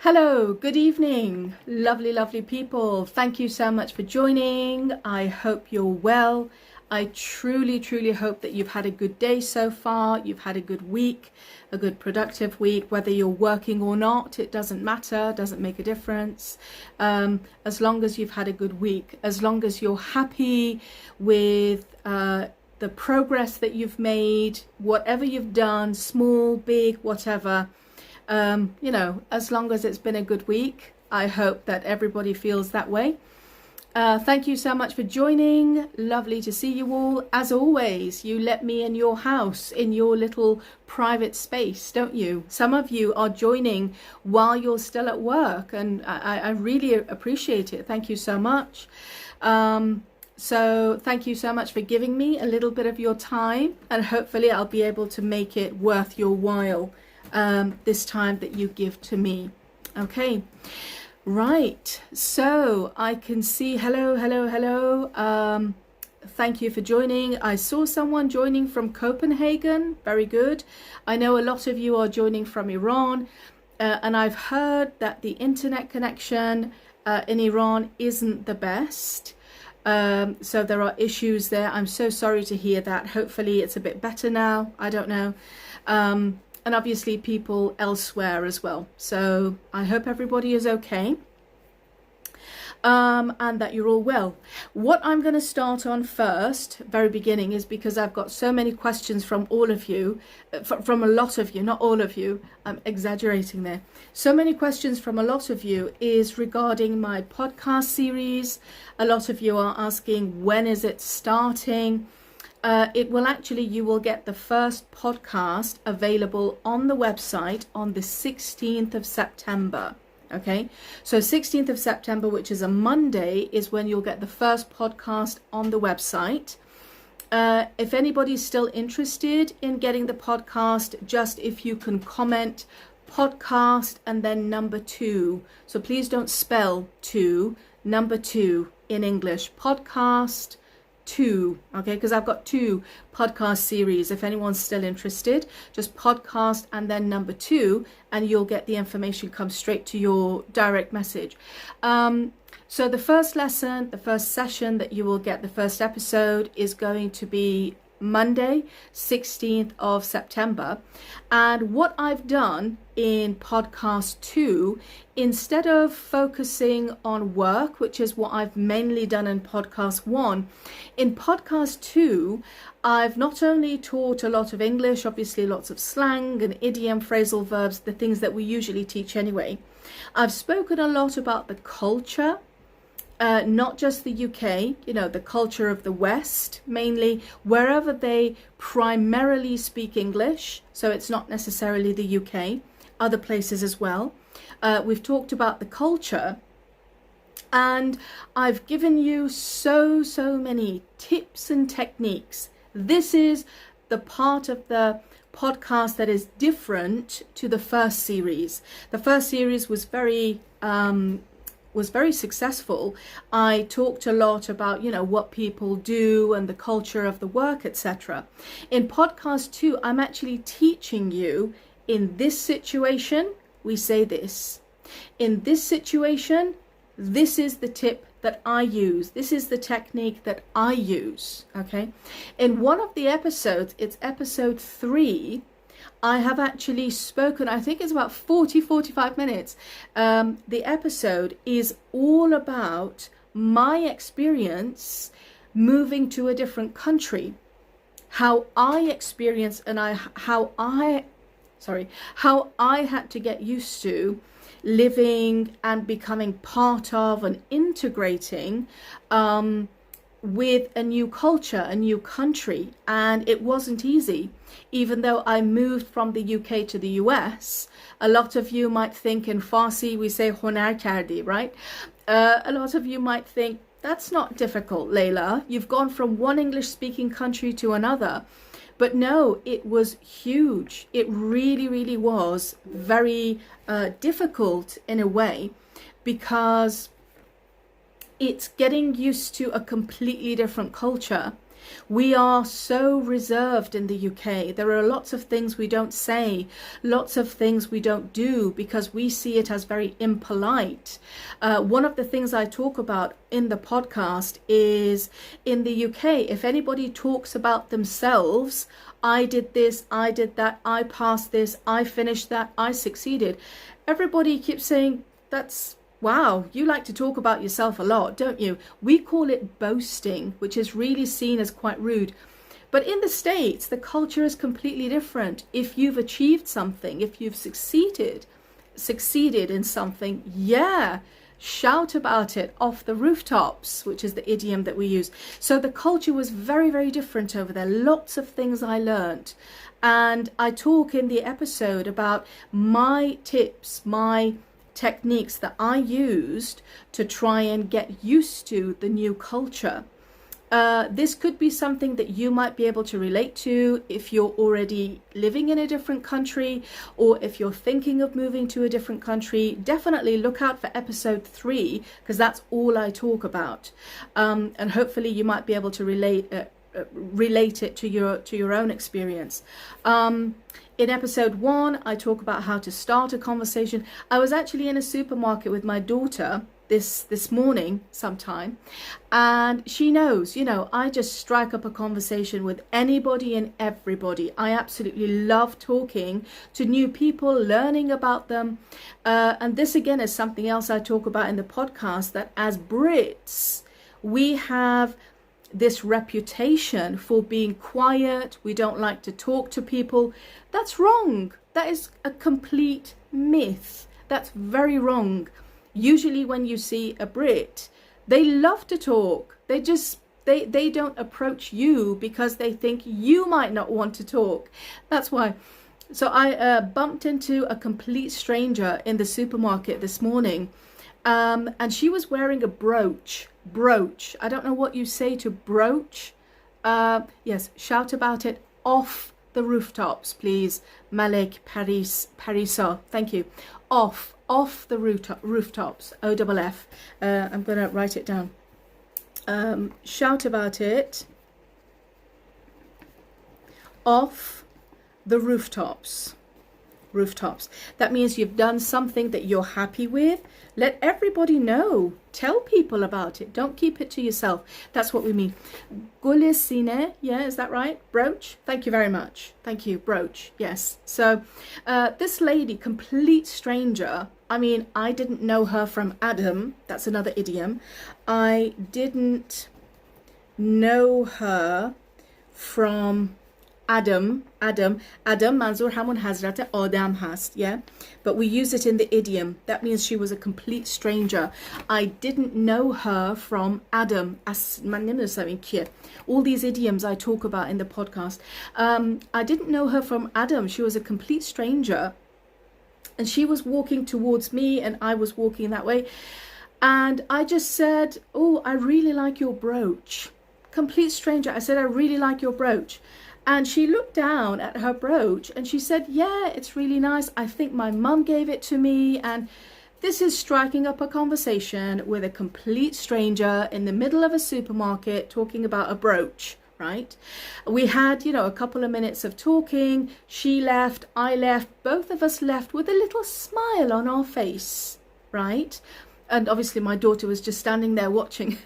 Hello, good evening, lovely people. Thank you so much for joining. I hope you're well. I truly hope that you've had a good day so far. You've had a good week, a good productive week. Whether you're working or not, it doesn't matter, doesn't make a difference. As long as you've had a good week, as long as you're happy with the progress that you've made, whatever you've done, small, big, whatever. As long as it's been a good week, I hope that everybody feels that way. Thank you so much for joining. Lovely to see you all. As always, you let me in your house, in your little private space, don't you? Some of you are joining while you're still at work, and I really appreciate it. Thank you so much. So thank you so much for giving me a little bit of your time, and hopefully I'll be able to make it worth your while. This time that you give to me. Okay, right, so I can see hello. Thank you for joining. I saw someone joining from Copenhagen. Very good. I know a lot of you are joining from Iran, and I've heard that the internet connection in Iran isn't the best. So there are issues there. I'm so sorry to hear that. Hopefully it's a bit better now. I don't know. And obviously people elsewhere as well. So I hope everybody is okay, and that you're all well. What I'm going to start on first, very beginning, is because I've got so many questions from all of you, from a lot of you, not all of you, I'm exaggerating there. So many questions from a lot of you is regarding my podcast series. A lot of you are asking, when is it starting? You will get the first podcast available on the website on the 16th of September. Okay, so 16th of September, which is a Monday, is when you'll get the first podcast on the website. If anybody's still interested in getting the podcast, just if you can comment podcast and then number 2. So please don't spell 2, number 2 in English, podcast 2, okay, because I've got 2 podcast series. If anyone's still interested, just podcast and then number 2, and you'll get the information come straight to your direct message. So the first lesson, the first session that you will get, the first episode, is going to be Monday, 16th of September. And what I've done in podcast 2, instead of focusing on work, which is what I've mainly done in podcast 1, in podcast 2, I've not only taught a lot of English, obviously lots of slang and idiom, phrasal verbs, the things that we usually teach anyway. I've spoken a lot about the culture, not just the UK, the culture of the West, mainly wherever they primarily speak English. So it's not necessarily the UK, other places as well. We've talked about the culture, and I've given you so many tips and techniques. This is the part of the podcast that is different to the first series. The first series was very successful. I talked a lot about, what people do and the culture of the work, etc. In podcast 2, I'm actually teaching you, in this situation, we say this. In this situation, this is the tip that I use. This is the technique that I use, okay? In one of the episodes, it's episode 3, I have actually spoken, I think it's about 45 minutes. The episode is all about my experience moving to a different country, how I experienced and how I had to get used to living and becoming part of and integrating with a new culture, a new country. And it wasn't easy. Even though I moved from the UK to the US, a lot of you might think, in Farsi we say honar kardi, right? A lot of you might think, that's not difficult, Layla. You've gone from one English speaking country to another. But no, it was huge. It really was very difficult in a way, because it's getting used to a completely different culture. We are so reserved in the UK. There are lots of things we don't say, lots of things we don't do because we see it as very impolite. One of the things I talk about in the podcast is in the UK, if anybody talks about themselves, I did this, I did that, I passed this, I finished that, I succeeded. Everybody keeps saying, that's wow, you like to talk about yourself a lot, don't you? We call it boasting, which is really seen as quite rude. But in the States, the culture is completely different. If you've achieved something, if you've succeeded in something, yeah, shout about it off the rooftops, which is the idiom that we use. So the culture was very, very different over there. Lots of things I learned. And I talk in the episode about my tips, my techniques that I used to try and get used to the new culture. This could be something that you might be able to relate to if you're already living in a different country, or if you're thinking of moving to a different country. Definitely look out for episode 3, because that's all I talk about. And hopefully you might be able to relate it to your own experience. In episode 1, I talk about how to start a conversation. I was actually in a supermarket with my daughter this morning sometime, and she knows, I just strike up a conversation with anybody and everybody. I absolutely love talking to new people, learning about them. And this again is something else I talk about in the podcast, that as Brits, we have this reputation for being quiet. We don't like to talk to people. That's wrong. That is a complete myth. That's very wrong. Usually when you see a Brit, they love to talk. They don't approach you because they think you might not want to talk. That's why. So I bumped into a complete stranger in the supermarket this morning, and she was wearing a brooch. I don't know what you say to brooch. Yes, shout about it off the rooftops, please. Malik Parisa, thank you. Off the rooftops. OFF. I'm gonna write it down. Shout about it off the rooftops. That means you've done something that you're happy with. Let everybody know. Tell people about it. Don't keep it to yourself. That's what we mean. Gulisine, yeah, is that right? Brooch. Thank you very much. Thank you, brooch. Yes. So this lady, complete stranger. I mean, I didn't know her from Adam. That's another idiom. I didn't know her from Adam منظور همون حضرت آدم هست, yeah, but we use it in the idiom. That means she was a complete stranger. I didn't know her from Adam. من نمیدونستم این کیه. All these idioms I talk about in the podcast. I didn't know her from Adam. She was a complete stranger, and she was walking towards me and I was walking that way, and I just said, oh, I really like your brooch. Complete stranger. I said, I really like your brooch. And she looked down at her brooch and she said, yeah, it's really nice. I think my mum gave it to me. And this is striking up a conversation with a complete stranger in the middle of a supermarket talking about a brooch, right? We had, a couple of minutes of talking. She left, I left, both of us left with a little smile on our face, right? And obviously my daughter was just standing there watching.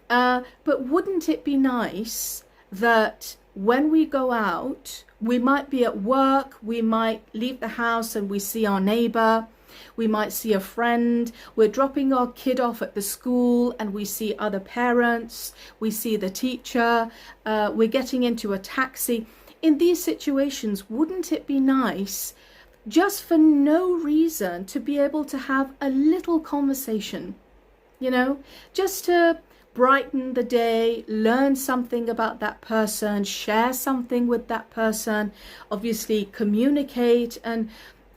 But wouldn't it be nice that when we go out, we might be at work, we might leave the house and we see our neighbor, we might see a friend, we're dropping our kid off at the school and we see other parents, we see the teacher, we're getting into a taxi. In these situations, wouldn't it be nice, just for no reason, to be able to have a little conversation, just to brighten the day, learn something about that person, share something with that person, obviously communicate. And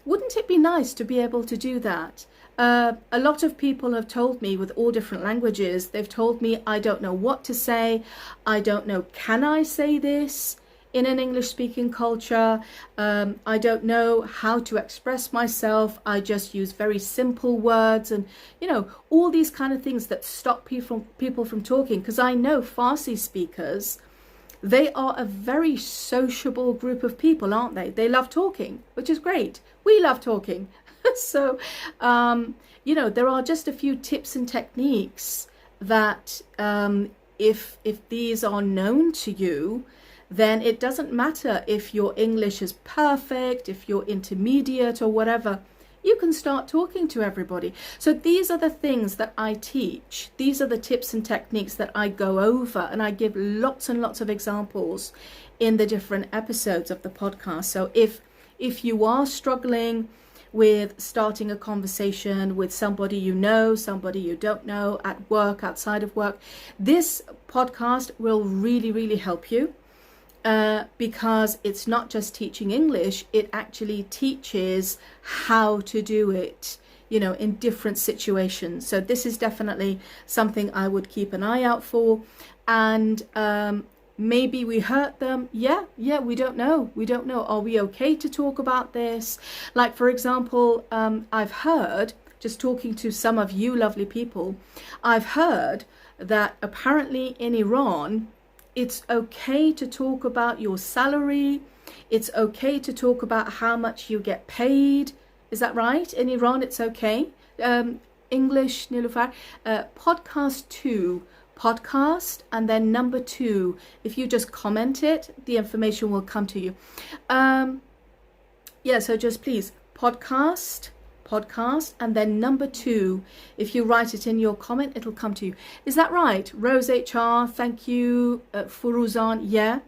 wouldn't it be nice to be able to do that? A lot of people have told me, with all different languages, they've told me, I don't know what to say. I don't know, can I say this in an English speaking culture? I don't know how to express myself. I just use very simple words, and all these kind of things that stop people from talking. Because I know Farsi speakers They are a very sociable group of people, aren't they? They love talking, which is great. We love talking. So, you know, there are just a few tips and techniques that if these are known to you, then it doesn't matter if your English is perfect, if you're intermediate or whatever, you can start talking to everybody. So these are the things that I teach. These are the tips and techniques that I go over, and I give lots and lots of examples in the different episodes of the podcast. So if you are struggling with starting a conversation with somebody you know, somebody you don't know, at work, outside of work, this podcast will really, really help you. Because it's not just teaching English, it actually teaches how to do it, you know, in different situations. So this is definitely something I would keep an eye out for. And maybe we hurt them. Yeah, we don't know. Are we okay to talk about this? Like, for example, I've heard, just talking to some of you lovely people, I've heard that apparently in Iran, it's okay to talk about your salary. It's okay to talk about how much you get paid. Is that right? In Iran, it's okay. English, Nilufar. Podcast 2. Podcast and then number 2. If you just comment it, the information will come to you. Yeah, so just please, podcast and then number 2. If you write it in your comment, it'll come to you. Is that right? Rose HR, thank you. Furuzan, yeah.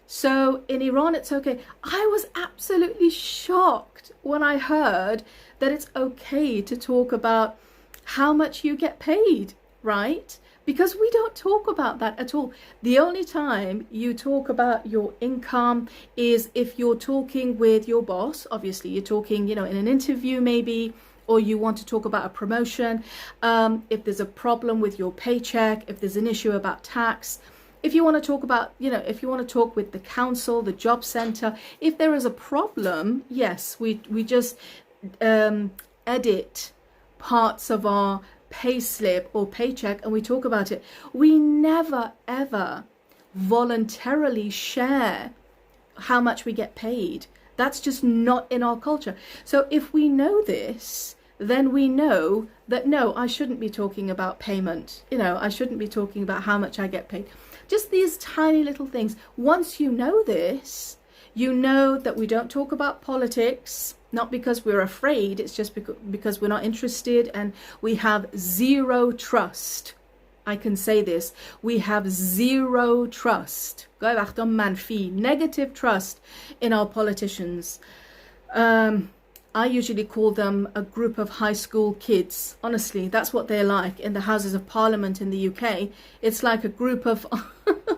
So in Iran, it's okay. I was absolutely shocked when I heard that it's okay to talk about how much you get paid, right? Because we don't talk about that at all. The only time you talk about your income is if you're talking with your boss. Obviously, you're talking, you know, in an interview maybe, or you want to talk about a promotion. If there's a problem with your paycheck, if there's an issue about tax, if you want to talk about, you know, if you want to talk with the council, the job center, if there is a problem, yes, we just edit parts of our pay slip or paycheck and we talk about it. We never ever voluntarily share how much we get paid. That's just not in our culture. So if we know this, then we know that no, I shouldn't be talking about payment. You know, I shouldn't be talking about how much I get paid. Just these tiny little things. Once you know this, you know that we don't talk about politics, not because we're afraid, it's just because we're not interested, and we have zero trust. I can say this. We have zero trust. Negative trust in our politicians. I usually call them a group of high school kids. Honestly, that's what they're like in the Houses of Parliament in the UK. It's like a group of,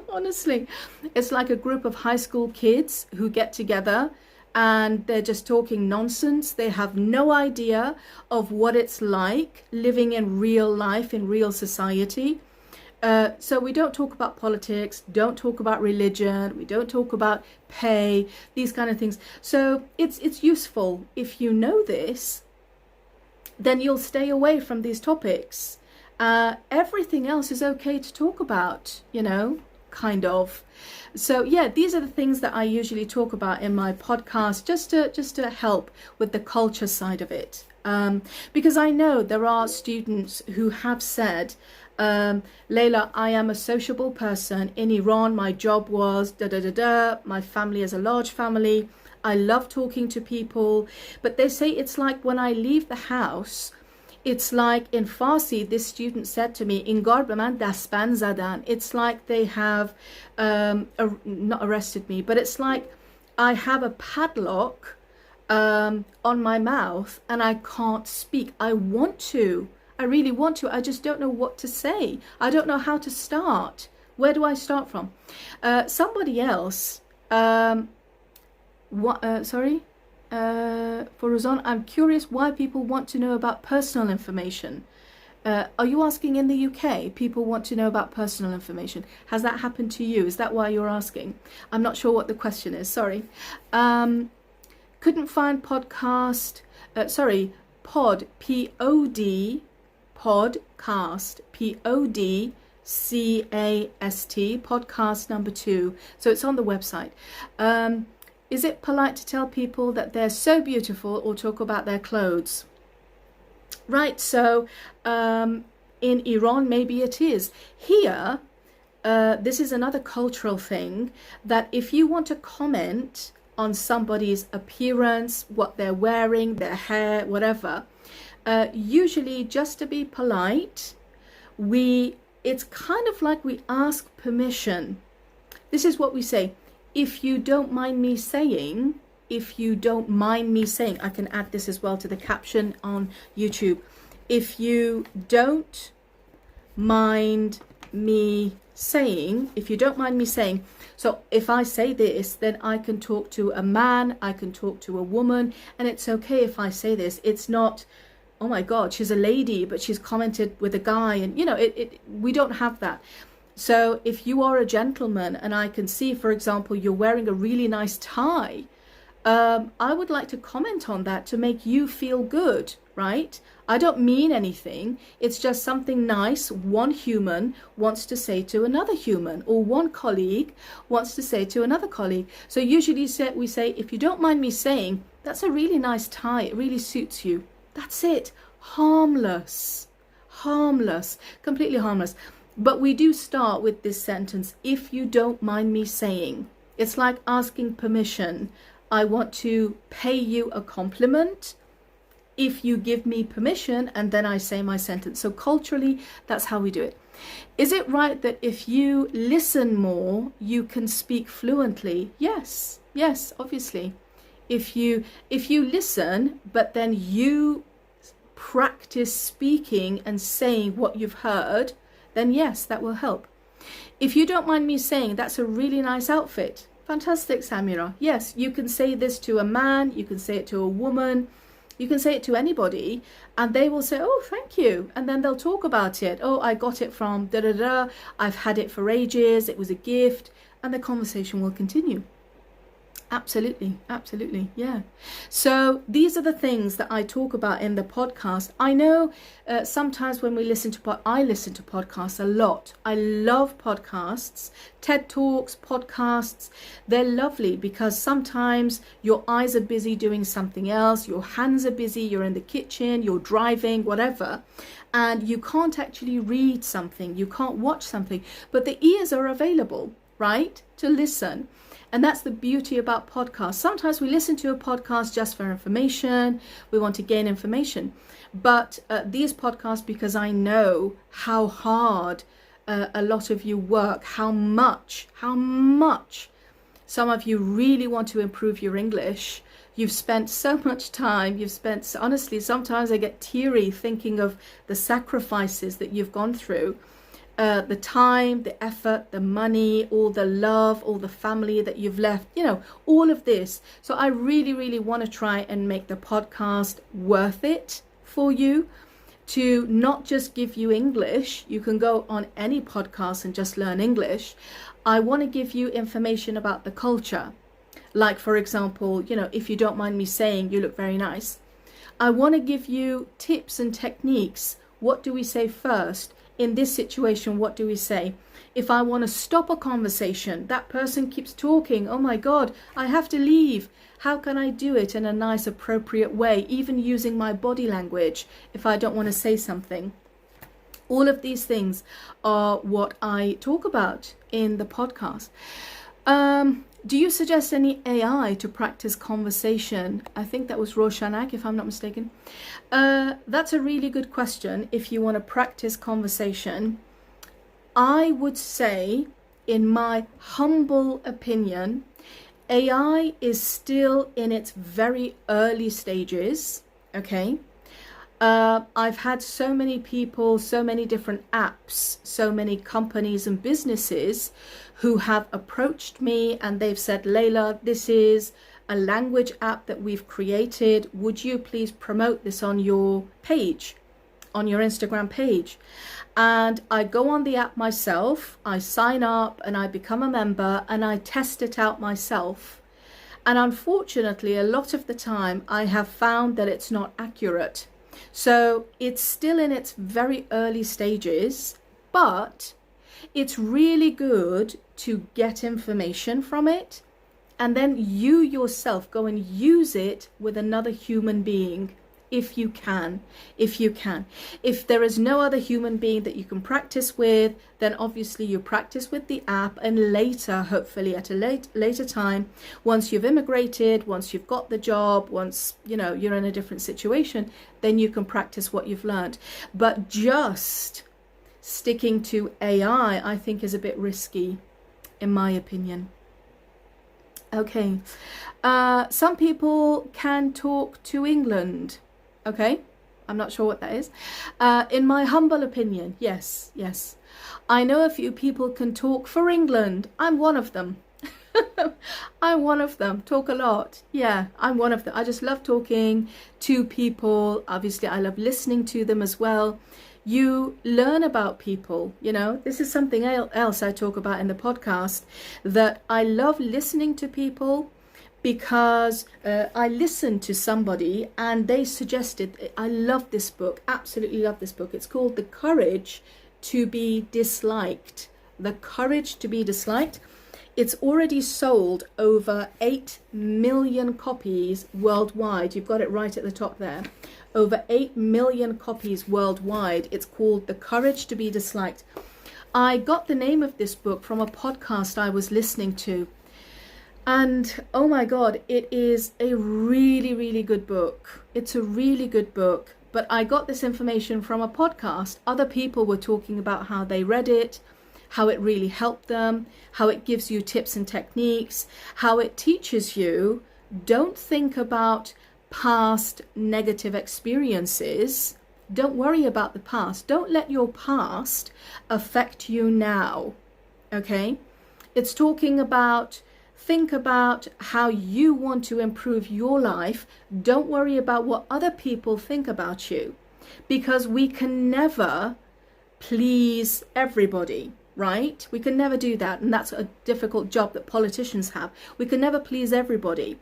honestly, it's like a group of high school kids who get together and they're just talking nonsense. They have no idea of what it's like living in real life, in real society. So we don't talk about politics, don't talk about religion, we don't talk about pay, these kind of things. So it's useful. If you know this, then you'll stay away from these topics. Everything else is okay to talk about, you know, kind of. So yeah, these are the things that I usually talk about in my podcast, just to help with the culture side of it. Because I know there are students who have said, Layla, I am a sociable person. In Iran, my job was my family is a large family. I love talking to people. But they say it's like when I leave the house, it's like in Farsi, this student said to me, Ingar be man dasban zadan. It's like they have not arrested me, but it's like I have a padlock on my mouth and I can't speak. I want to. I really want to. I just don't know what to say. I don't know how to start. Where do I start from? Somebody else. For Rozan, I'm curious why people want to know about personal information. Are you asking in the UK? People want to know about personal information. Has that happened to you? Is that why you're asking? I'm not sure what the question is. Sorry. Couldn't find podcast. Pod. Pod. Podcast. podcast number 2. So it's on the website. Is it polite to tell people that they're so beautiful or talk about their clothes? Right, so in Iran, maybe it is. Here, this is another cultural thing, that if you want to comment on somebody's appearance, what they're wearing, their hair, whatever, usually just to be polite, it's kind of like we ask permission. This is what we say. If you don't mind me saying, I can add this as well to the caption on YouTube. If you don't mind me saying, so if I say this, then I can talk to a man, I can talk to a woman, and it's okay if I say this. It's not, oh my God, she's a lady, but she's commented with a guy, and we don't have that. So if you are a gentleman and I can see, for example, you're wearing a really nice tie, I would like to comment on that to make you feel good, right? I don't mean anything. It's just something nice one human wants to say to another human, or one colleague wants to say to another colleague. So usually we say, if you don't mind me saying, that's a really nice tie. It really suits you. That's it. Harmless, completely harmless. But we do start with this sentence, if you don't mind me saying. It's like asking permission. I want to pay you a compliment if you give me permission, and then I say my sentence. So culturally, that's how we do it. Is it right that if you listen more, you can speak fluently? Yes, obviously. If you listen, but then you practice speaking and saying what you've heard, then yes, that will help. If you don't mind me saying, that's a really nice outfit. Fantastic, Samira. Yes, you can say this to a man, you can say it to a woman, you can say it to anybody, and they will say, oh, thank you. And then they'll talk about it. Oh, I got it from da-da-da. I've had it for ages. It was a gift. And the conversation will continue. Absolutely, yeah. So these are the things that I talk about in the podcast. I know sometimes when I listen to podcasts a lot. I love podcasts, TED Talks, podcasts. They're lovely because sometimes your eyes are busy doing something else, your hands are busy, you're in the kitchen, you're driving, whatever, and you can't actually read something, you can't watch something, but the ears are available, right, to listen. And that's the beauty about podcasts. Sometimes we listen to a podcast just for information. We want to gain information. But these podcasts, because I know how hard a lot of you work, how much some of you really want to improve your English. You've spent so much time. Honestly, sometimes I get teary thinking of the sacrifices that you've gone through. The time, the effort, the money, all the love, all the family that you've left, all of this. So I really want to try and make the podcast worth it for you, to not just give you English. You can go on any podcast and just learn English. I want to give you information about the culture. Like, for example, if you don't mind me saying, you look very nice. I want to give you tips and techniques. What do we say first? In this situation, what do we say? If I want to stop a conversation, that person keeps talking, oh my God, I have to leave. How can I do it in a nice, appropriate way, even using my body language if I don't want to say something? All of these things are what I talk about in the podcast. Do you suggest any AI to practice conversation? I think that was Roshanak, if I'm not mistaken. That's a really good question. If you want to practice conversation, I would say, in my humble opinion, AI is still in its very early stages, okay? I've had so many people, so many different apps, so many companies and businesses who have approached me and they've said, Layla, this is a language app that we've created. Would you please promote this on your page, on your Instagram page? And I go on the app myself, I sign up and I become a member and I test it out myself. And unfortunately, a lot of the time I have found that it's not accurate. So it's still in its very early stages, but It's really good to get information from it, and then you yourself go and use it with another human being, if you can. If there is no other human being that you can practice with, then obviously you practice with the app, and later, hopefully at a later time, once you've immigrated, once you've got the job, once you're in a different situation, then you can practice what you've learned. But just sticking to AI, I think, is a bit risky, in my opinion. Okay, some people can talk to England. Okay, I'm not sure what that is. In my humble opinion, yes. I know a few people can talk for England. I'm one of them. I'm one of them. Talk a lot. Yeah, I'm one of them. I just love talking to people. Obviously, I love listening to them as well. You learn about people, this is something else I talk about in the podcast, that I love listening to people, because I listened to somebody and they suggested, I love this book, absolutely love this book. It's called The Courage to Be Disliked. The Courage to Be Disliked. It's already sold over 8 million copies worldwide. You've got it right at the top there. Over 8 million copies worldwide. It's called The Courage to Be Disliked. I got the name of this book from a podcast I was listening to. And oh my God, it is a really, really good book. It's a really good book. But I got this information from a podcast. Other people were talking about how they read it, how it really helped them, how it gives you tips and techniques, how it teaches you, don't think about past negative experiences. Don't worry about the past. Don't let your past affect you now. Okay? It's talking about, think about how you want to improve your life. Don't worry about what other people think about you, because we can never please everybody, right? We can never do that. And that's a difficult job that politicians have. We can never please everybody.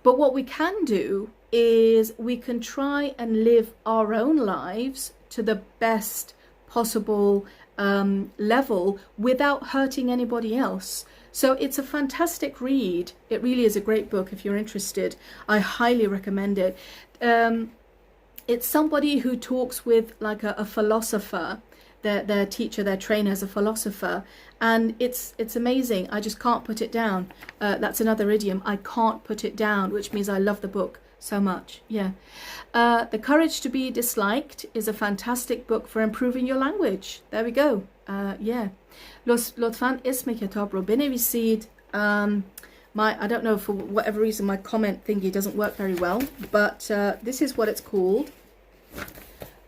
But what we can do is we can try and live our own lives to the best possible level without hurting anybody else. So it's a fantastic read. It really is a great book if you're interested. I highly recommend it. It's somebody who talks with like a philosopher, their teacher, their trainer is a philosopher, and it's amazing. I just can't put it down. That's another idiom. I can't put it down, which means I love the book so much. Yeah. The Courage to Be Disliked is a fantastic book for improving your language. There we go. Yeah. لطفاً اسم کتاب رو بنویسید. I don't know, for whatever reason my comment thingy doesn't work very well, but this is what it's called.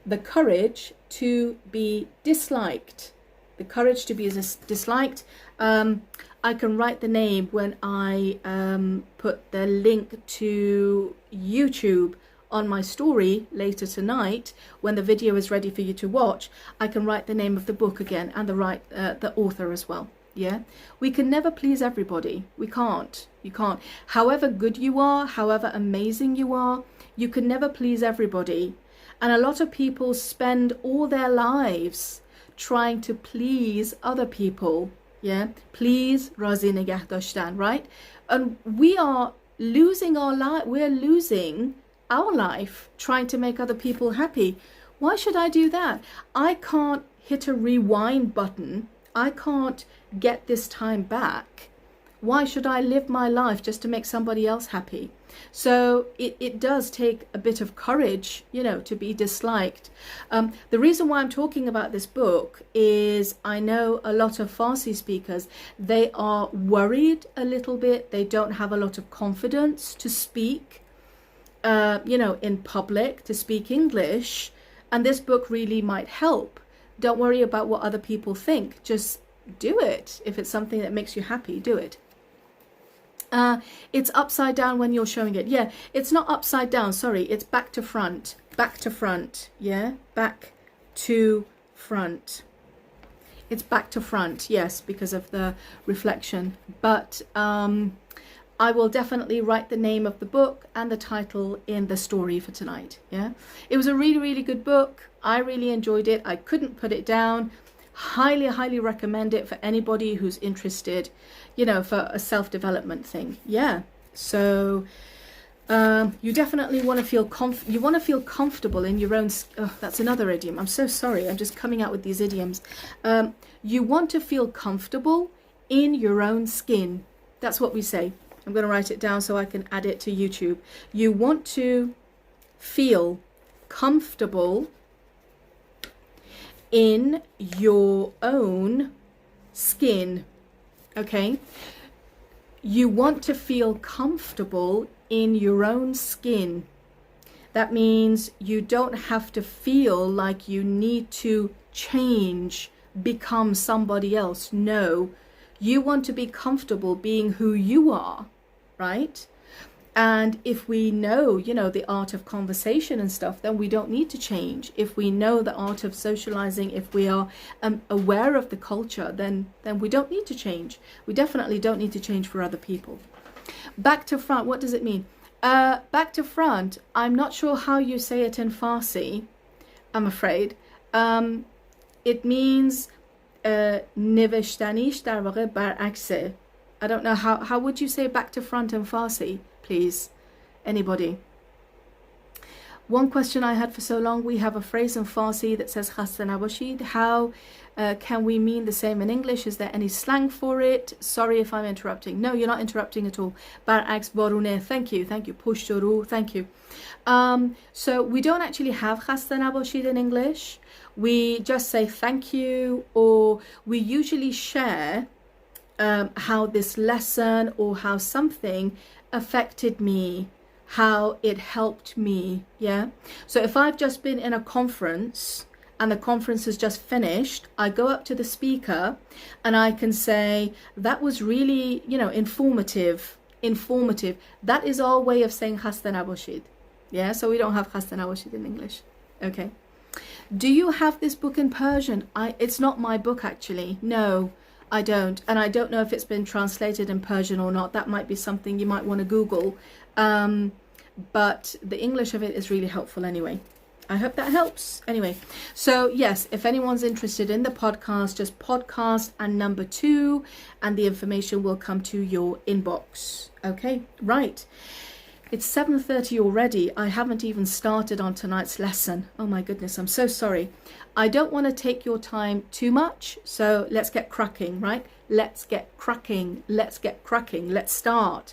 The Courage to Be Disliked. The Courage to Be Disliked. I can write the name when I put the link to YouTube on my story later tonight. When the video is ready for you to watch, I can write the name of the book again and the author as well. Yeah, we can never please everybody. We can't. You can't. However good you are, however amazing you are, you can never please everybody. And a lot of people spend all their lives trying to please other people. Yeah, please, razi negah dashtan, right? And we are losing our life. We're losing our life trying to make other people happy. Why should I do that? I can't hit a rewind button. I can't get this time back. Why should I live my life just to make somebody else happy? So it does take a bit of courage, to be disliked. The reason why I'm talking about this book is I know a lot of Farsi speakers, they are worried a little bit. They don't have a lot of confidence to speak, in public, to speak English. And this book really might help. Don't worry about what other people think. Just do it. If it's something that makes you happy, do it. It's upside down when you're showing it. Yeah, it's not upside down. Sorry, it's back to front. Back to front. Yeah, back to front. It's back to front. Yes, because of the reflection. But I will definitely write the name of the book and the title in the story for tonight. Yeah, it was a really, really good book. I really enjoyed it. I couldn't put it down. highly recommend it for anybody who's interested, for a self-development thing. Yeah. So you definitely want to feel comfortable in your own. Oh, that's another idiom. I'm so sorry. I'm just coming out with these idioms. You want to feel comfortable in your own skin. That's what we say. I'm going to write it down so I can add it to YouTube. You want to feel comfortable in your own skin. Okay? You want to feel comfortable in your own skin. That means you don't have to feel like you need to change, become somebody else. No, you want to be comfortable being who you are, right? And if we know, the art of conversation and stuff, then we don't need to change. If we know the art of socializing, if we are aware of the culture, then we don't need to change. We definitely don't need to change for other people. Back to front, what does it mean? Back to front, I'm not sure how you say it in Farsi, I'm afraid. It means نوشتنیش در واقع برعکسه. I don't know, how would you say back to front in Farsi, please? Anybody? One question I had for so long, we have a phrase in Farsi that says خسته نباشید. How can we mean the same in English? Is there any slang for it? Sorry if I'm interrupting. No, you're not interrupting at all. برعکس بارونه. Thank you. پشت رو. Thank you. So we don't actually have خسته نباشید in English. We just say thank you, or we usually share how this lesson or how something affected me, how it helped me. Yeah. So if I've just been in a conference and the conference has just finished, I go up to the speaker and I can say, that was really, informative. That is our way of saying خسته نباشید. Yeah. So we don't have خسته نباشید in English. Okay. Do you have this book in Persian? It's not my book, actually. No, I don't. And I don't know if it's been translated in Persian or not. That might be something you might want to Google. But the English of it is really helpful anyway. I hope that helps. Anyway, so yes, if anyone's interested in the podcast, just podcast and number 2, and the information will come to your inbox. Okay, right. It's 7:30 already. I haven't even started on tonight's lesson. Oh my goodness, I'm so sorry. I don't want to take your time too much, so let's get cracking, right? Let's get cracking. Let's start.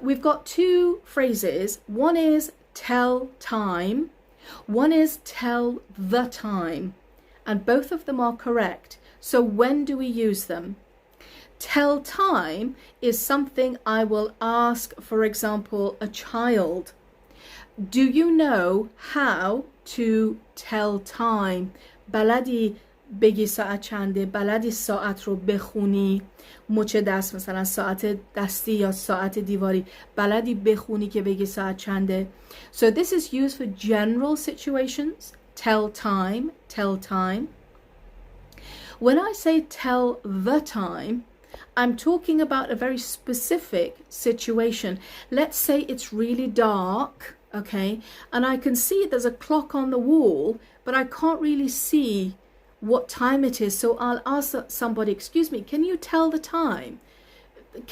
We've got 2 phrases. One is tell time. One is tell the time. And both of them are correct. So when do we use them? Tell time is something I will ask, for example, a child. Do you know how to tell time? بلدی بگی ساعت چنده؟ بلدی ساعت رو بخونی؟ مچ دست، مثلا ساعت دستی یا ساعت دیواری، بلدی بخونی که بگی ساعت چنده؟ So this is used for general situations. Tell time. When I say tell the time, I'm talking about a very specific situation. Let's say it's really dark, okay, and I can see there's a clock on the wall, but I can't really see what time it is. So I'll ask somebody, excuse me, can you tell the time?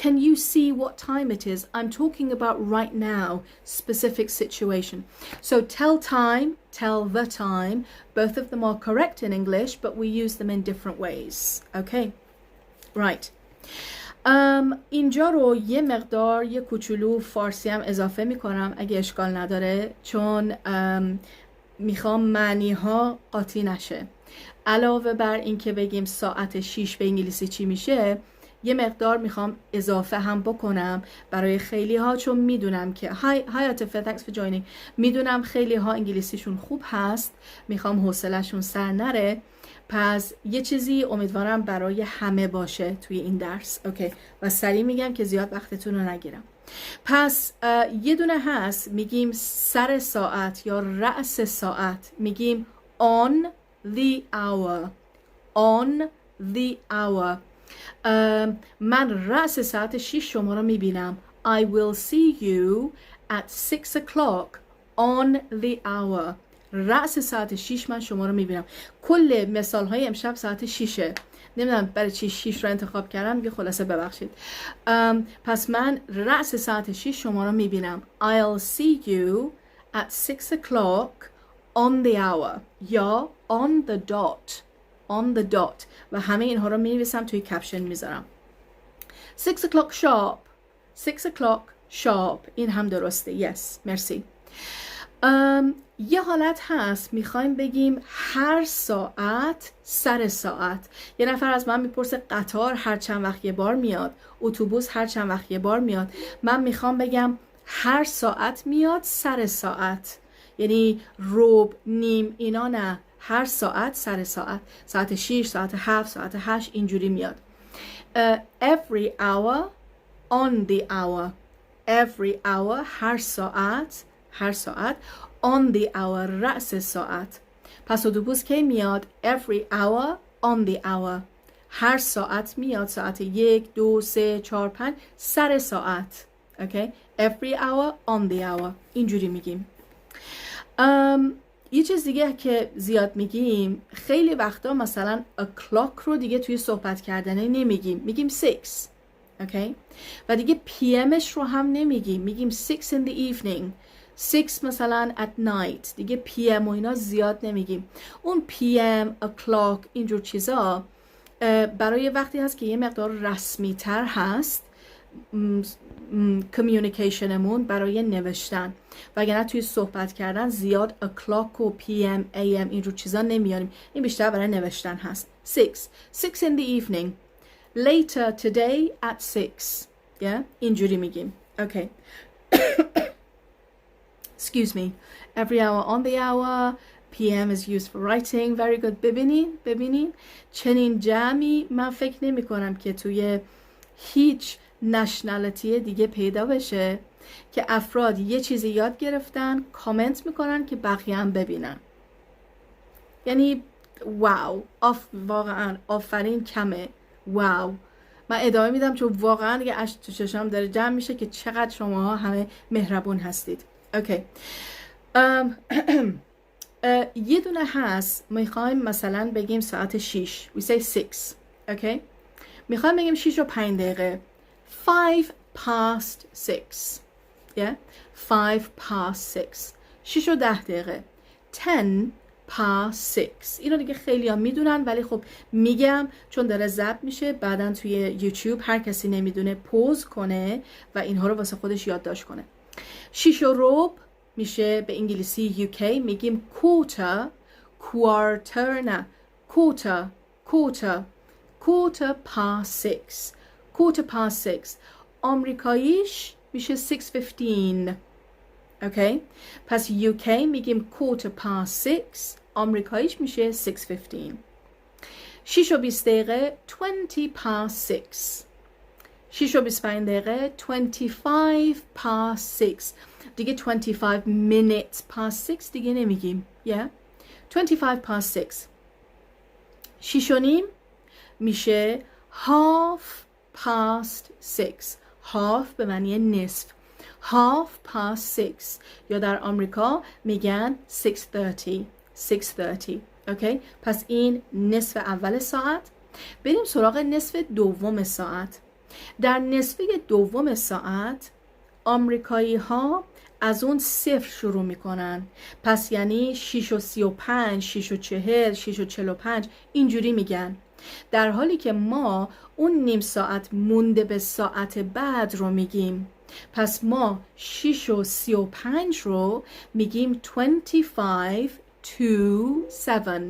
Can you see what time it is? I'm talking about right now, specific situation. So tell time, tell the time. Both of them are correct in English, but we use them in different ways. Okay, right. اینجا رو یه مقدار یه کوچولو فارسی هم اضافه میکنم اگه اشکال نداره، چون میخوام معنی ها قاطی نشه. علاوه بر این که بگیم ساعت 6 به انگلیسی چی میشه، یه مقدار میخوام اضافه هم بکنم برای خیلی ها، چون میدونم که های عاطفه، thanks for joining. میدونم خیلی ها انگلیسیشون خوب هست، میخوام حوصله‌شون سر نره. پس یه چیزی امیدوارم برای همه باشه توی این درس. اوکی، و سریع میگم که زیاد وقتتون رو نگیرم. پس یه دونه هست میگیم سر ساعت یا رأس ساعت، میگیم on the hour. من رأس ساعت 6 شما رو میبینم. I will see you at 6 o'clock on the hour. رأس ساعت 6 من شما رو میبینم. کل مثال های امشب ساعت 6. نمیدونم برای چی 6 رو انتخاب کردم، دیگه خلاصه ببخشید. پس من رأس ساعت 6 شما رو میبینم. I'll see you at 6 o'clock on the hour یا on the dot. on the dot و همه اینها رو می‌نویسم توی کپشن میذارم. 6 o'clock sharp. 6 o'clock sharp. این هم درسته. Yes. مرسی. یه حالت هست میخوایم بگیم هر ساعت سر ساعت. یه نفر از من میپرسه قطار هر چند وقت یه بار میاد، اتوبوس هر چند وقت یه بار میاد. من میخوام بگم هر ساعت میاد سر ساعت، یعنی ربع، نیم، اینا نه، هر ساعت سر ساعت. ساعت 6، ساعت 7، ساعت 8 اینجوری میاد. Every hour on the hour. Every hour هر ساعت، هر ساعت. on the hour رأس ساعت. پس اتوبوس کی میاد؟ every hour on the hour. هر ساعت میاد، ساعت 1 2 3 4 5 سر ساعت. okay every hour on the hour اینجوری میگیم. یه چیز دیگه که زیاد میگیم، خیلی وقتا مثلا o'clock رو دیگه توی صحبت کردنه نمیگیم، میگیم 6. okay و دیگه PMش رو هم نمیگیم، میگیم 6 in the evening. 6 مثلا at night. دیگه PM و اینا زیاد نمیگیم. اون PM o'clock اینجور چیزا برای وقتی هست که یه مقدار رسمی تر هست کمیونیکیشنمون برای نوشتن، وگرنه توی صحبت کردن زیاد o'clock و PM AM اینجور چیزا نمیاریم. این بیشتر برای نوشتن هست. 6 in the evening. Later today at 6. yeah اینجوری میگیم. okay excuse me. Every hour on the hour. PM is used for writing. very good. ببینین چنین جمعی من فکر نمی کنم که توی هیچ نشنالیتی دیگه پیدا بشه که افراد یه چیزی یاد گرفتن کامنت میکنن که بقیه هم ببینن. یعنی واو، واقعا آفرین کمه. واو. من ادامه میدم چون واقعا دیگه اش تو چشم داره جمع میشه که چقدر شماها همه مهربون هستید. اوکی. یه دونه هست میخوایم مثلا بگیم ساعت 6. we say 6. اوکی. میخوایم بگیم 6 و 5 دقیقه. 5 past 6. yeah 5 past 6. 6 و 10 دقیقه. 10 past 6. اینو دیگه خیلی ها میدونن، ولی خب میگم چون داره ضبط میشه، بعدن توی یوتیوب هر کسی نمیدونه پوز کنه و اینها رو واسه خودش یادداشت کنه. 6 و ربع میشه به انگلیسی UK میگیم quarter نه quarter past 6. quarter past 6. آمریکاییش میشه 6:15. اوکی. پس UK میگیم quarter past 6. آمریکاییش میشه 6:15. 6 و 20 دقیقه 20 past 6. 6 و 25 دقیقه 25 past 6. دیگه 25 minutes past 6 دیگه نمیگیم. 25 past 6. 6 و نیم میشه half past 6. half به معنی نصف. half past 6 یا در آمریکا میگن 6:30. اوکی. پس این نصف اول ساعت. بریم سراغ نصف دوم ساعت. در نصف دوم ساعت آمریکایی ها از اون 0 شروع میکنن. پس یعنی 6 و 35 6 و 40 6 و 45 اینجوری میگن، در حالی که ما اون نیم ساعت مونده به ساعت بعد رو میگیم. پس ما 6 و 35 رو میگیم 25 to 7.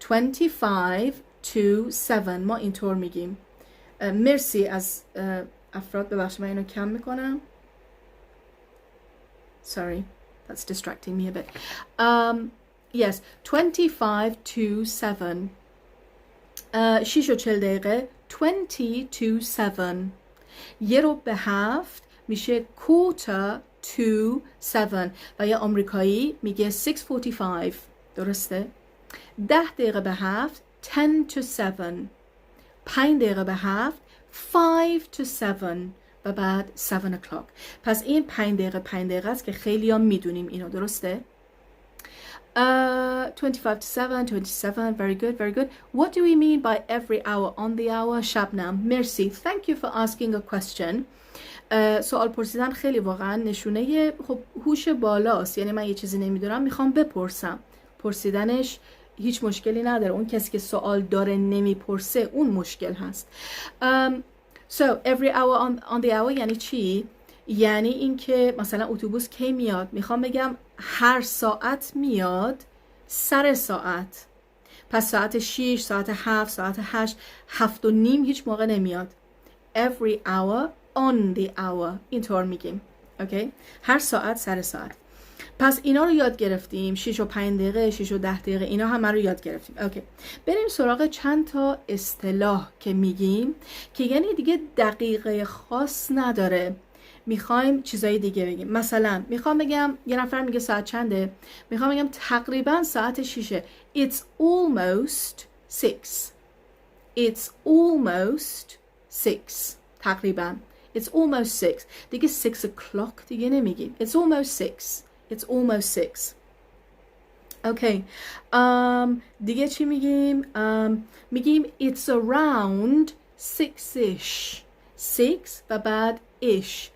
25 to 7 ما اینطور میگیم. مرسی از افراد. ببخشید من اینو کم میکنم. Sorry, that's distracting me a bit. Yes, 25 to 7. 6 و 40 دقیقه 20 to 7. یه رو به 7 میشه quarter to 7 و یا آمریکایی میگه 6:45. درسته؟ 10 دقیقه به 7 10 to 7. 5 دقیقه به 7 5 to 7 و بعد 7 o'clock. پس این 5 دقیقه است که خیلی ها میدونیم اینو. درسته؟ 25 to 7, 27, very good, very good. What do we mean by every hour, on the hour? شبنم مرسی. Thank you for asking a question. سوال پرسیدن خیلی واقعا نشونه خب هوش بالاست، یعنی من یه چیزی نمیدونم میخوام بپرسم. پرسیدنش هیچ مشکلی نداره، اون کسی که سوال داره نمیپرسه اون مشکل هست. So every hour on the hour یعنی چی؟ یعنی اینکه مثلا اتوبوس کی میاد، میخوام بگم هر ساعت میاد سر ساعت. پس ساعت 6، ساعت 7، ساعت 8، 7 و نیم هیچ موقع نمیاد. Every hour on the hour اینطور میگیم. اوکی؟ هر ساعت سر ساعت. پس اینا رو یاد گرفتیم. 6 و 5 دقیقه، 6 و 10 دقیقه، اینا همه رو یاد گرفتیم. اوکی. بریم سراغ چند تا اصطلاح که میگیم که یعنی دیگه دقیقه خاص نداره، میخوایم چیزای دیگه بگیم. مثلا میخوام بگم یه نفر میگه ساعت چنده، میخوام بگم تقریبا ساعت 6. It's almost 6. It's almost 6. تقریبا. It's almost 6. دیگه 6 o'clock دیگه نمیگیم. It's almost 6. It's almost 6. Okay. دیگه چی میگیم؟ میگیم it's around 6ish. 6 و بعد ish.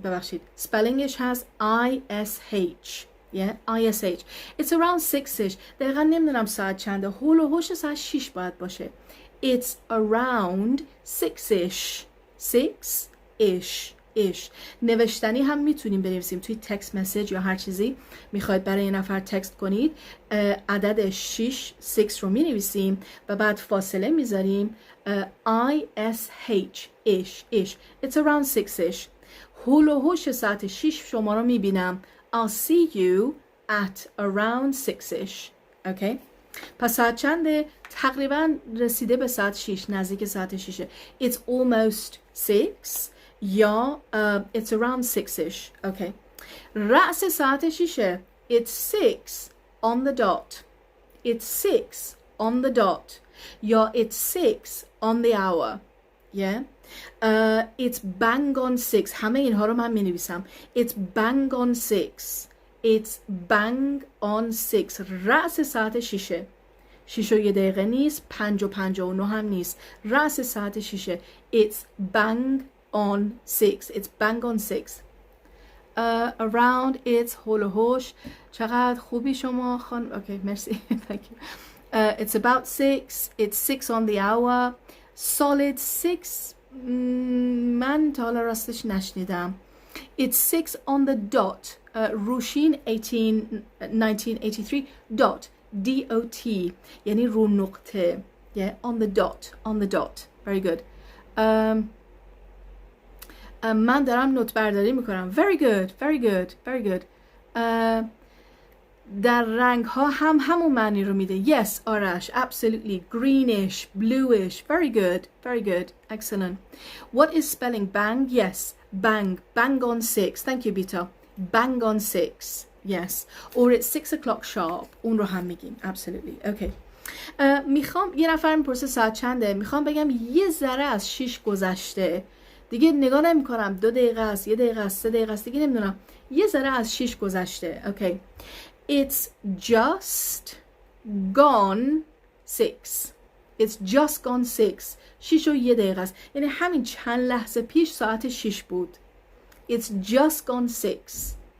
ببخشید. spellingش هست I-S-H. Yeah, I-S-H. It's around 6ish. دقیقا نمیدونم ساعت چنده. هول و هوش ساعت 6 باید باشه. It's around 6ish. 6ish. نوشتنی هم میتونیم بنویسیم توی تکست مسیج یا هر چیزی میخواید برای یه نفر تکست کنید. عدد 6 رو مینویسیم و بعد فاصله میذاریم. I-S-H ish. It's around 6ish. هول و هوش ساعت 6 شما رو میبینم. I'll see you at around 6ish. Okay? پس ساعت چنده؟ تقریبا رسیده به ساعت 6، نزدیک ساعت 6. It's almost 6 یا it's around 6ish. Okay. رأس ساعت 6. It's 6 on the dot. It's 6 on the dot. یا it's 6 on the hour. Yeah. It's bang on 6. همه اینها رو من می نویسم. It's bang on 6. It's bang on 6. رأس ساعت 6. 6 و 1 دقیقه نیست. 5 و 59 هم نیست. رأس ساعت 6. It's bang on 6. It's bang on 6. Around it's هول و هوش. چقدر خوبی شما خان. اوکی مرسی. Thank you. It's about 6. It's 6 on the hour. Solid 6. من تا حالا راستش نشنیدم. It's 6 on the dot. روشین 1983 dot. D-O-T. یعنی رو نقطه. Yeah, on the dot. On the dot. Very good. من دارم نوت برداری میکنم. Very good. Very good. Very good. در رنگ ها هم همون معنی رو میده. Yes, آرش. Absolutely. Greenish, bluish. Very good. Very good. Excellent. What is spelling bang? Yes. Bang. Bang on 6. Thank you, Bita. Bang on 6. Yes. Or it's 6 o'clock sharp. اون رو هم میگیم. Absolutely. Okay. میخوام یه نفر میپرسه ساعت چنده، میخوام بگم یه ذره از 6 گذشته. دیگه نگاه نمی کنم 2 دقیقه است، 1 دقیقه است، 3 دقیقه است، دیگه نمیدونم. یه ذره از 6 گذشته. Okay. It's just gone 6. It's just gone 6. 6 و 1 دقیقه است. یعنی همین چند لحظه پیش ساعت 6 بود. It's just gone 6.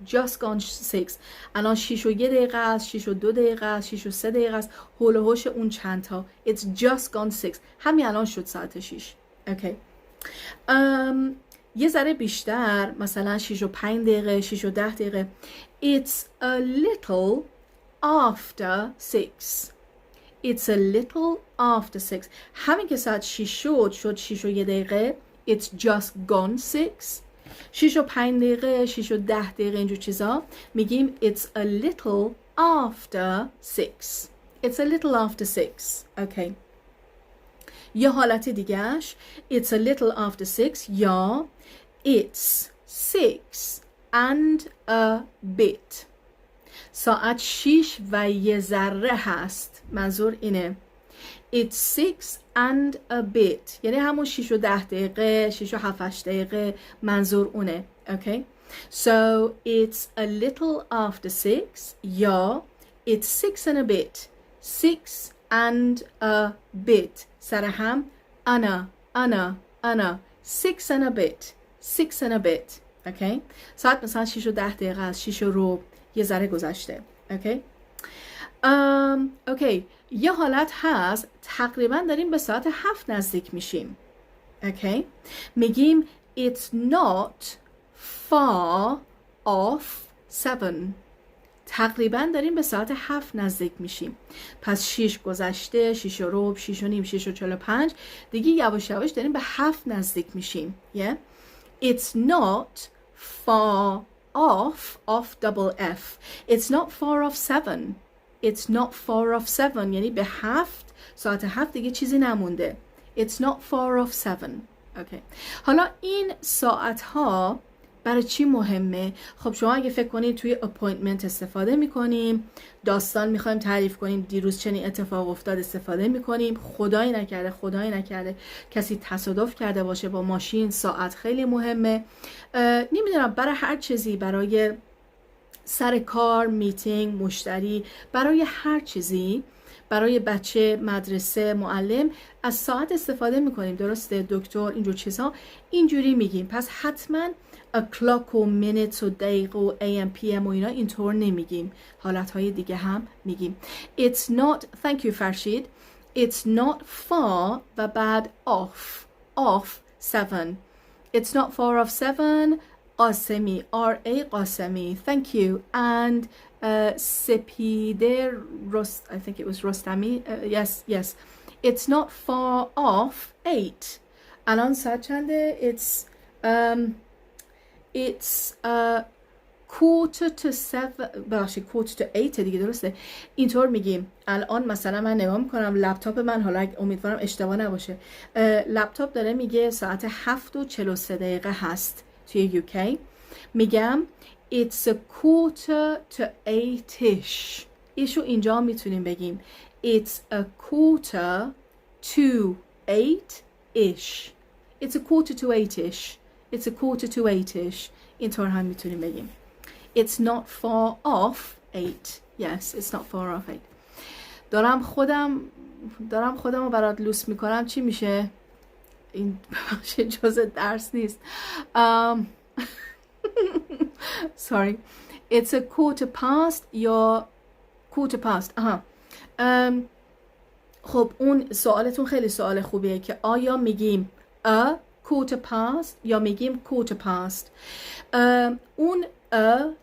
Just gone 6. الان 6 و 1 دقیقه است، 6 و 2 دقیقه است، 6 و 3 دقیقه است. هول و هوش اون چند تا. It's just gone 6. همین الان شد ساعت 6. Okay. یه ذره بیشتر، مثلا 6 و 5 دقیقه، 6 و 10 دقیقه. It's a little after 6. It's a little after 6. همین که ساعت 6 شد 6 و 1 دقیقه. It's just gone 6. 6 و 5 دقیقه، 6 و 10 دقیقه اینجور چیزا میگیم it's a little after 6. It's a little after 6. Okay. یه حالت دیگهش it's a little after 6 یا it's 6 and a bit. ساعت 6 و یه ذره هست. منظور اینه. It's 6 and a bit. یعنی همون 6 و 10 دقیقه، 6 و 7-8 دقیقه. منظور اونه. Okay? So it's a little after 6 یا it's 6 and a bit. 6 and a bit. سر هم انا 6 and a bit. 6 and a bit. Okay. ساعت مثلا 6 و 10 دقیقه است. 6 و ربع یه ذره گذشته. Okay. Okay. یه حالت هست تقریبا داریم به ساعت 7 نزدیک میشیم. Okay. میگیم it's not far off 7. تقریبا داریم به ساعت 7 نزدیک میشیم. پس 6 گذشته، 6 و ربع، 6 و نیم، 6 و 45 دیگه یواش یواش داریم به 7 نزدیک میشیم. Yeah? It's not far off double F. It's not far off 7. It's not far off 7 یعنی به 7 ساعت 7 دیگه چیزی نمونده. It's not far off 7. Okay. حالا این ساعت ها برای چی مهمه؟ خب شما اگه فکر کنید توی اپوینتمنت استفاده میکنیم، داستان میخوایم تعریف کنیم دیروز چنین اتفاق افتاد استفاده میکنیم، خدایی نکرده کسی تصادف کرده باشه با ماشین، ساعت خیلی مهمه. نمیدونم برای هر چیزی، برای سر کار، میتینگ، مشتری، برای هر چیزی، برای بچه، مدرسه، معلم از ساعت استفاده میکنیم. درسته؟ دکتر، اینجور چیزها اینجوری میگیم. پس حتما کلاک و منیت و دقیقه و AM PM و اینا اینطور نمیگیم. حالتهای دیگه هم میگیم. It's not, thank you فرشید. It's not far و بعد off 7. It's not far off 7. قاسمی R.A. قاسمی thank you. And سپیده I think it was Rostami. Yes. It's not far off 8. الان ساعت چنده؟ It's quarter to 7 ببخشید quarter to 8 دیگه. درسته؟ اینطور میگیم. الان مثلا من نگاه میکنم لپتاپ من، حالا امیدوارم اشتباه نباشه، لپتاپ داره میگه ساعت 7 و 43 دقیقه هست توی UK. میگم it's a quarter to 8ish. ایشو اینجا میتونیم بگیم it's a quarter to 8ish. It's a quarter to 8ish. It's a quarter to 8ish. اینطور هم میتونیم بگیم. It's not far off 8. Yes, it's not far off 8. دارم خودم رو برات لوس میکنم. چی میشه؟ این جزء درس نیست. Sorry. It's a quarter past یا quarter past. خب اون سوالتون خیلی سوال خوبیه که آیا میگیم a quarter past یا میگیم quarter past. اون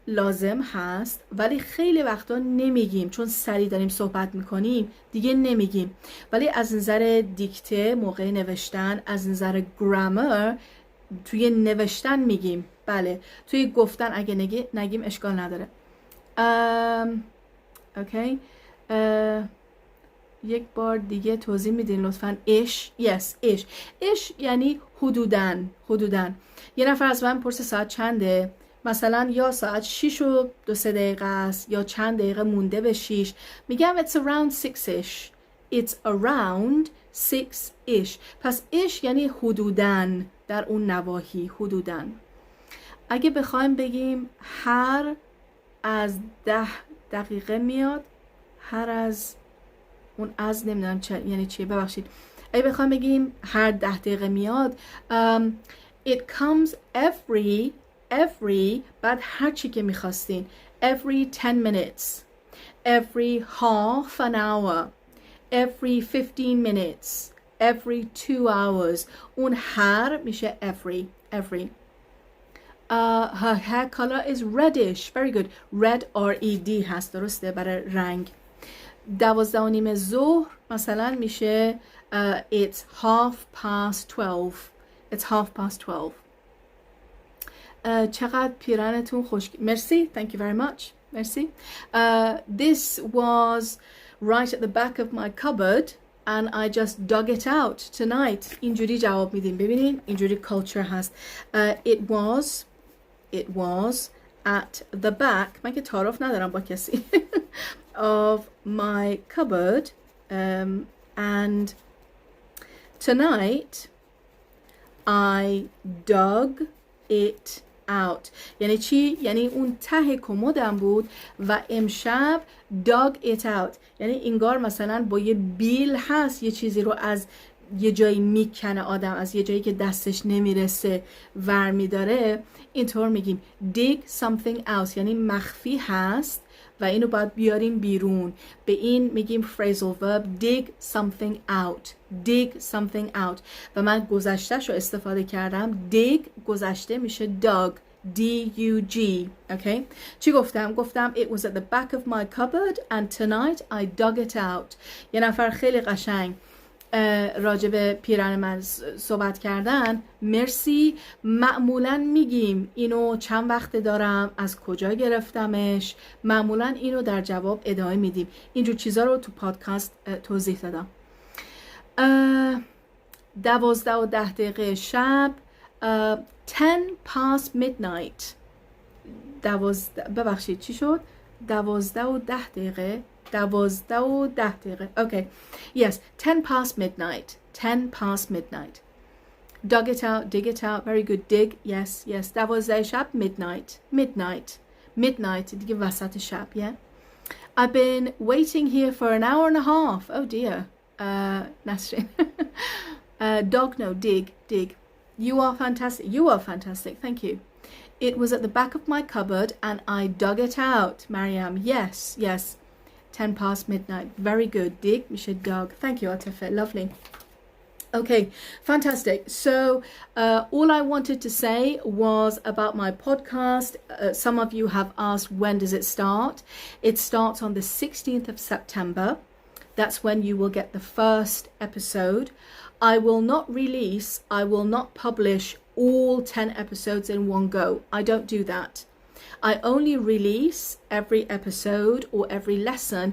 لازم هست ولی خیلی وقتا نمیگیم، چون سریع داریم صحبت میکنیم دیگه نمیگیم. ولی از نظر دیکته موقع نوشتن، از نظر گرامر توی نوشتن میگیم. بله توی گفتن اگه نگیم اشکال نداره. اوکی. یک بار دیگه توضیح میدین لطفاً. ish یعنی حدوداً. یه نفر از من پرسه ساعت چنده، مثلا یا ساعت 6 و 2 دقیقه است یا چند دقیقه مونده به 6، میگم it's around 6ish. It's around 6ish. پس ish یعنی حدوداً، در اون نواحی، حدوداً. اگه بخوایم بگیم هر از 10 دقیقه میاد، هر از اون از نمیدونم یعنی چیه، ببخشید. اگه بخوایم بگیم هر 10 دقیقه میاد، it comes every بعد هر چی که میخواستین، every 10 minutes, every half an hour, every 15 minutes, every 2 hours. اون هر میشه every. Her hair color is reddish. Very good. Red R-E-D هست. درسته؟ برای رنگ. 12:30 ظهر مثلا میشه it's 12:30. It's 12:30. چقدر پیرنتون خوش. مرسی. Thank you very much. مرسی. This was right at the back of my cupboard and I just dug it out tonight. اینجوری جواب میدیم. ببینین اینجوری culture هست. It was at the back. من که تعارف ندارم با کسی. of my cupboard, and tonight I dug it out. یعنی چی؟ یعنی اون ته کمدم بود و امشب dug it out. یعنی انگار مثلا با یه بیل هست یه چیزی رو از یه جایی میکنه آدم، از یه جایی که دستش نمیرسه ور میداره. اینطور میگیم dig something out، یعنی مخفی هست و اینو باید بیاریم بیرون. به این میگیم phrasal verb dig something out. dig something out. و من گذشتهش رو استفاده کردم. dig گذشته میشه dug. D-U-G. Okay. چی گفتم؟ گفتم it was at the back of my cupboard and tonight I dug it out. یه نفر خیلی قشنگ راجع به پیرن من صحبت کردن. مرسی. معمولا میگیم اینو چند وقت دارم، از کجا گرفتمش، معمولا اینو در جواب ادامه میدیم. اینجور چیزا رو تو پادکست توضیح دادم. 12:10 شب. 10 past midnight. ببخشید چی شد؟ 12:10 Okay. Yes, 10 past midnight. 10 past midnight. Dug it out, dig it out. Very good. Dig. Yes, yes. 12 شب. Midnight. دیگه وسط شب. Yeah. I've been waiting here for an hour and a half. Oh dear. Nasrin. Dog, no. Dig. You are fantastic. Thank you. It was at the back of my cupboard and I dug it out. Mariam. Yes. 10 past midnight. Very good. Dig, میشه dog. Thank you, Atifa. Lovely. Okay, fantastic. So all I wanted to say was about my podcast. Some of you have asked, when does it start? It starts on the 16th of September. That's when you will get the first episode. I will not publish all 10 episodes in one go. I don't do that. I only release every episode or every lesson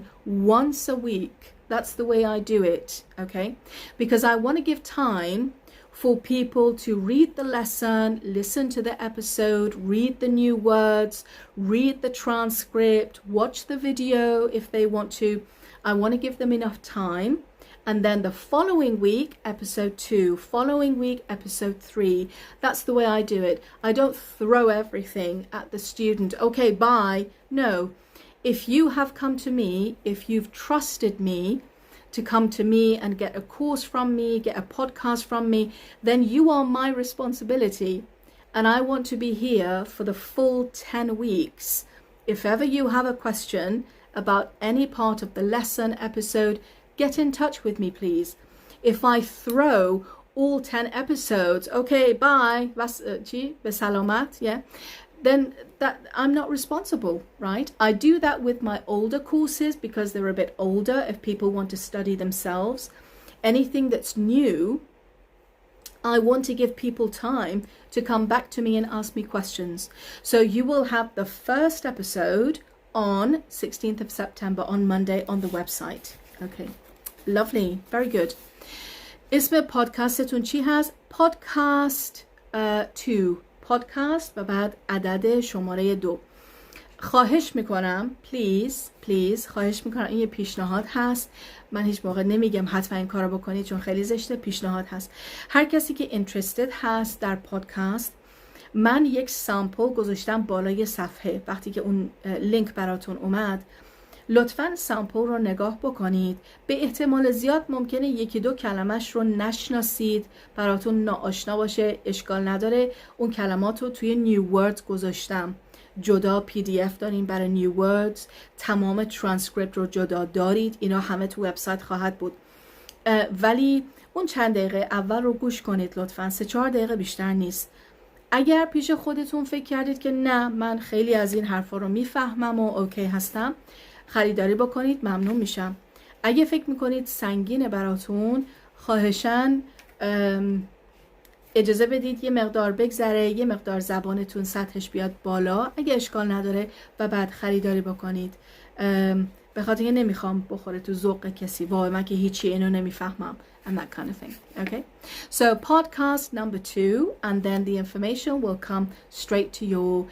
once a week. That's the way I do it, okay? Because I want to give time for people to read the lesson, listen to the episode, read the new words, read the transcript, watch the video if they want to. I want to give them enough time. And then the following week, episode 2. Following week, episode 3. That's the way I do it. I don't throw everything at the student. Okay, bye. No. If you have come to me, if you've trusted me to come to me and get a course from me, get a podcast from me, then you are my responsibility. And I want to be here for the full 10 weeks. If ever you have a question about any part of the lesson, episode, get in touch with me, please. If I throw all 10 episodes, okay, bye, besalamat, yeah, then that I'm not responsible, right? I do that with my older courses because they're a bit older if people want to study themselves. Anything that's new, I want to give people time to come back to me and ask me questions. So you will have the first episode on 16th of September on Monday on the website. Okay. Lovely. Very good. اسم پادکستتون چی هست؟ پادکست 2. پادکست و بعد عدد شماره 2. خواهش میکنم please خواهش میکنم، این یه پیشنهاد هست، من هیچ موقع نمیگم حتما این کارو بکنید چون خیلی زشته، پیشنهاد هست. هر کسی که interested هست در پادکست، من یک سامپل گذاشتم بالای صفحه. وقتی که اون لینک براتون اومد لطفاً سامپل رو نگاه بکنید. به احتمال زیاد ممکنه یکی دو کلمش رو نشناسید، براتون ناآشنا باشه، اشکال نداره. اون کلمات رو توی نیو وردز گذاشتم. جدا PDF داریم برای نیو وردز، تمام ترانسکریپت رو جدا دارید، اینا همه تو وبسایت خواهد بود. ولی اون چند دقیقه اول رو گوش کنید لطفاً، 3-4 دقیقه بیشتر نیست. اگر پیش خودتون فکر کردید که نه من خیلی از این حرفا رو میفهمم و اوکی هستم، خریداری بکنید، ممنون میشم. اگه فکر میکنید سنگینه براتون، خواهشاً اجازه بدید یه مقدار بگذره، یه مقدار زبانتون سطحش بیاد بالا، اگه اشکال نداره، و بعد خریداری بکنید. به خاطر اینکه نمیخوام بخوره تو ذوق کسی، وای من که هیچی اینو نمیفهمم and that kind of thing. Okay, so podcast number 2 and then the information will come straight to your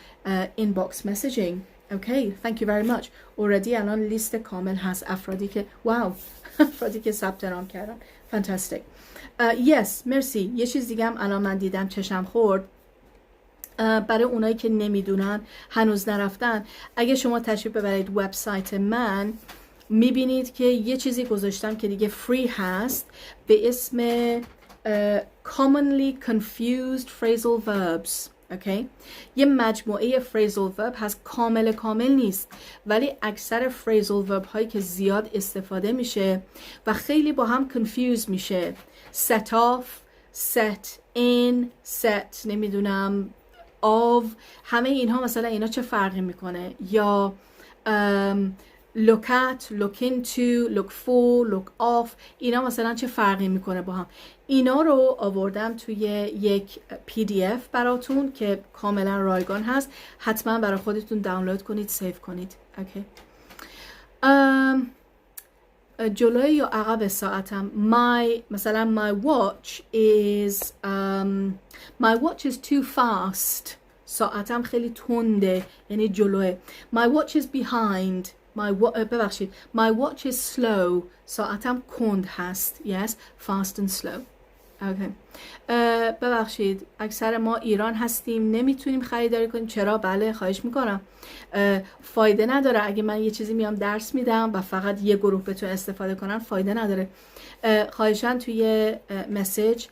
inbox messaging. Okay, thank you very much. already الان لیست کامل هست افرادی که افرادی که ثبت نام کردن. fantastic. yes, مرسی. یه چیز دیگه هم الان من دیدم چشم خورد. برای اونایی که نمیدونن هنوز نرفتن، اگه شما تشریف ببرید وبسایت من میبینید که یه چیزی گذاشتم که دیگه فری هست به اسم commonly confused phrasal verbs. اوکی، یه مجموعه phrasal verb هست، کامل نیست ولی اکثر phrasal verb هایی که زیاد استفاده میشه و خیلی با هم confused میشه، set off، set in، set نمیدونم of، همه اینها مثلا اینا چه فرقی میکنه، یا look at، look into، look for، look off، اینا مثلا چه فرقی میکنه با هم. اینا رو آوردم توی یک PDF براتون که کاملا رایگان هست، حتما برای خودتون دانلود کنید، سیو کنید. اوکی. جلوی یا عقب ساعتم، مثلا my watch is too fast، ساعتم خیلی تنده یعنی جلوه. my watch is behind، ببخشید my watch is slow، ساعتم کند هست. yes، fast and slow. اوکی. ببخشید اکثر ما ایران هستیم نمیتونیم خریداری کنیم. چرا؟ بله، خواهش میکنم. فایده نداره اگه من یه چیزی میام درس میدم و فقط یه گروه بتونه استفاده کنن، فایده نداره. خواهشاً توی مسیج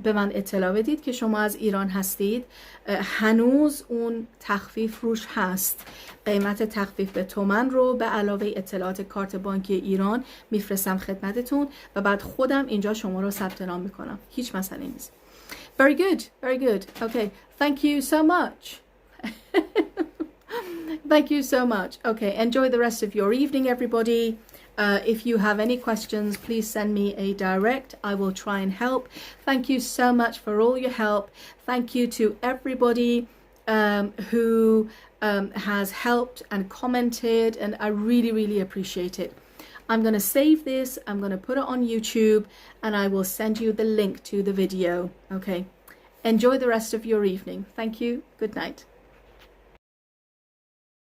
به من اطلاع بدید که شما از ایران هستید. هنوز اون تخفیف روش هست. قیمت تخفیف به تومن رو به علاوه اطلاعات کارت بانکی ایران میفرستم خدمتتون و بعد خودم اینجا شما رو ثبت نام میکنم. هیچ مسئله نیست. Very good, very good. Okay, thank you so much. Thank you so much. Okay, enjoy the rest of your evening, everybody. If you have any questions, please send me a direct. I will try and help. Thank you so much for all your help. Thank you to everybody who has helped and commented, and I really appreciate it. I'm going to save this, I'm going to put it on YouTube, and I will send you the link to the video. Okay, enjoy the rest of your evening. Thank you. Good night.